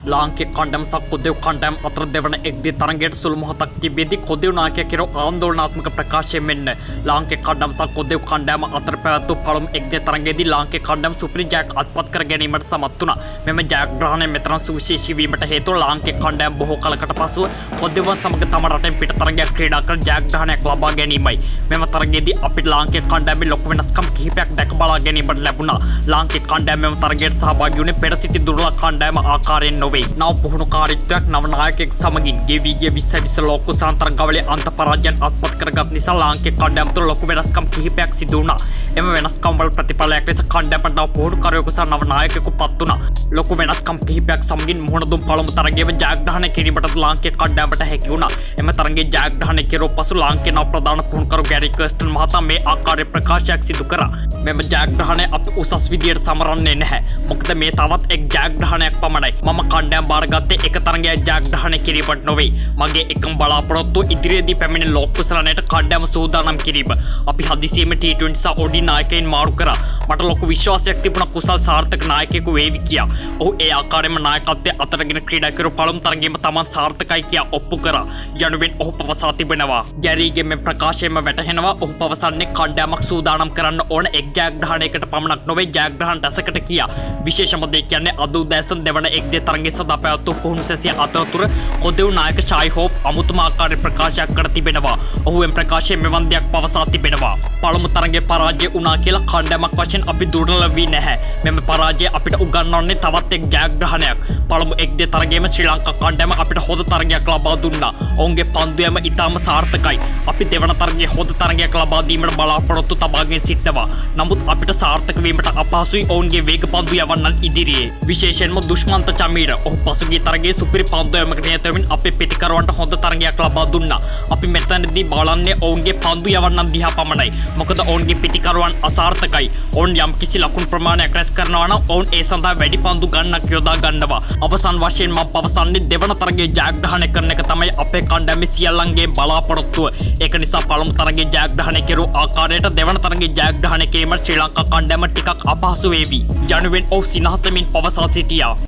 ලාංකික කණ්ඩායම සහ කොද්දේව කණ්ඩායම අතර දෙවන එක්දී තරඟයට සුළු මොහොතක් තිබෙද්දී කොද්දේව නායකයා කෙරෙහි ආందోලනාත්මක ප්‍රකාශයෙන් මෙන්න ලාංකික කණ්ඩායම සහ කොද්දේව කණ්ඩායම අතර පැවැත් වූ පළමු එක්දී තරඟයේදී ලාංකික කණ්ඩායම සුපිරි ජයක් අත්පත් කර ගැනීමට සමත් වුණා. මෙම ජයග්‍රහණය මෙතරම් සුවිශේෂී වීමට හේතුව ලාංකික කණ්ඩායම බොහෝ කලකට පසුව කොද්දේවන් සමග තම රටෙන් පිට තරඟයක් ක්‍රීඩා කර ජයග්‍රහණයක් ලබා ගැනීමයි. මෙම තරඟයේදී අපිට ලාංකික කණ්ඩායමේ ලොකු වෙනස්කම් කිහිපයක් දැක බලා ගැනීමට ලැබුණා. ලාංකික කණ්ඩායම මෙම තරඟයට සහභාගී වුණේ පෙර සිටි දුර්ලභ කණ්ඩායම ආකාරයෙන් නොවේ. නව පුහුණු කාර්යත්වයක් නව නායකයෙක් සමගින් ගෙවී ගිය 2020 ලෝක කුසලාන තරගාවලියේ අන්ත පරාජයන් අත්පත් කරගත් නිසා ලාංකික කණ්ඩායම තුළ ලොකු වෙනස්කම් කිහිපයක් සිදු වුණා. එම වෙනස්කම් වල ප්‍රතිඵලයක් ලෙස කණ්ඩායමට නව පුහුණුකාරයෙකු සහ නව නායකයෙකු පත් වුණා. ලොකු වෙනස්කම් කිහිපයක් සමගින් මුහුණ දුන් පළමු තරගයේම ජයග්‍රහණය කිරීමට ලාංකික කණ්ඩායමට හැකි වුණා. එම තරගයේ ජයග්‍රහණය කෙරුව පසු ලාංකික නව ප්‍රධාන පුහුණුකරු ගැරි කර්ස්ටන් මහතා මේ ආකාරයේ ප්‍රකාශයක් සිදු කරා. මෙම ජයග්‍රහණය අපි උසස් විදියට සමරන්නේ නැහැ. මොකද මේ තවත් එක් ජයග්‍රහණයක් පමණයි. මම කණ්ඩායම බාරගත්තේ එක තරගයක් ජයග්‍රහණය කිරීමට නොවේ. මගේ එකම බලාපොරොත්තුව ඉදිරියේදී පැමිණෙන ලෝක කුසලානයට කණ්ඩායම සූදානම් කිරීම. අපි හදිසියෙම T20 සහ ODI නායකයින් මාරු කරා. මට ලොකු විශ්වාසයක් තිබුණා කුසල් සාර්ථක නායකයෙකු වේවි කියා. ඔහු ඒ ආකාරයෙන්ම නායකත්වයේ අතරගෙන ක්‍රීඩා කරු පළමු තරගයේම Taman සාර්ථකයි කියා ඔප්පු කරා. යනුවෙන් ඔහු පවසා තිබෙනවා. ගැරීගේ මේ ප්‍රකාශයෙන්ම වැටහෙනවා ඔහු පවසන්නේ කණ්ඩායමක් සූදානම් කරන්න ඕන එක් ජයග්‍රහණයකට පමණක් නොවේ ජයග්‍රහණ රැසකට කියා. විශේෂම දේ කියන්නේ අද උදෑසන දෙවන එක්දේ තරගයේ සදා පැවැත් වූ පුහුණු සැසිය අතරතුර කොද්දේව නායක ෂායි හෝප් අමුතුම ආකාරයේ ප්‍රකාශයක් කර තිබෙනවා. ඔහු එම ප්‍රකාශයෙන් මෙවන් දෙයක් පවසා තිබෙනවා. පළමු තරගයේ පරාජය වුණා කියලා කණ්ඩායමක් වශයෙන් අපි දුර්වල වී නැහැ. මෙම පරාජය අපිට උගන්වන්නේ තවත් එක් ජයග්‍රහණයක්. පළමු එක්දේ තරගයේම ශ්‍රී ලංකා කණ්ඩායම අපිට හොඳ තරගයක් ලබා දුන්නා. ඔවුන්ගේ පන්දුයම ඉතාම සාර්ථකයි. අපි දෙවන තරගයේ හොඳ තරගයක් ලබා දීමට බලාපොරොත්තු තබාගෙන සිටිනවා. නමුත් අපිට සාර්ථක වීමට අපහසුයි ඔවුන්ගේ වේග පන්දු යවන්නන් ඉදිරියේ. විශේෂයෙන්ම දුෂ්මන්ත චමීර ඔහු පසුගිය තරගයේ සුපිරි පන්දුයමකට නියත වෙමින් අපේ පිටිකරුවන්ට හොඳ තරගයක් ලබා දුන්නා. අපි මෙතනදී බලන්නේ ඔවුන්ගේ පන්දු යවන්නන් දිහා පමණයි. මොකද ඔවුන්ගේ පිටිකරුවන් අසාර්ථකයි. ඔවුන් යම් කිසි ලකුණු ප්‍රමාණයක් රැස් කරනවා නම් ඔවුන් ඒ සඳහා වැඩි පන්දු ගණනක් යොදා ගන්නවා. අවසන් වශයෙන් මම පවසන්නේ දෙවන තරගයේ ජයග්‍රහණය කරන එක තමයි අපේ කණ්ඩායමේ සියල්ලන්ගේ බලාපොරොත්තුව. ඒක නිසා පළමු තරගයේ ජයග්‍රහණය කෙරුව ආකාරයට දෙවන තරගයේ ජයග්‍රහණය කිරීමට ශ්‍රී ලංකා කණ්ඩායම ටිකක් අපහසු වේවි. යනුවෙන් ඔහු සිනහසමින් පවසා සිටියා.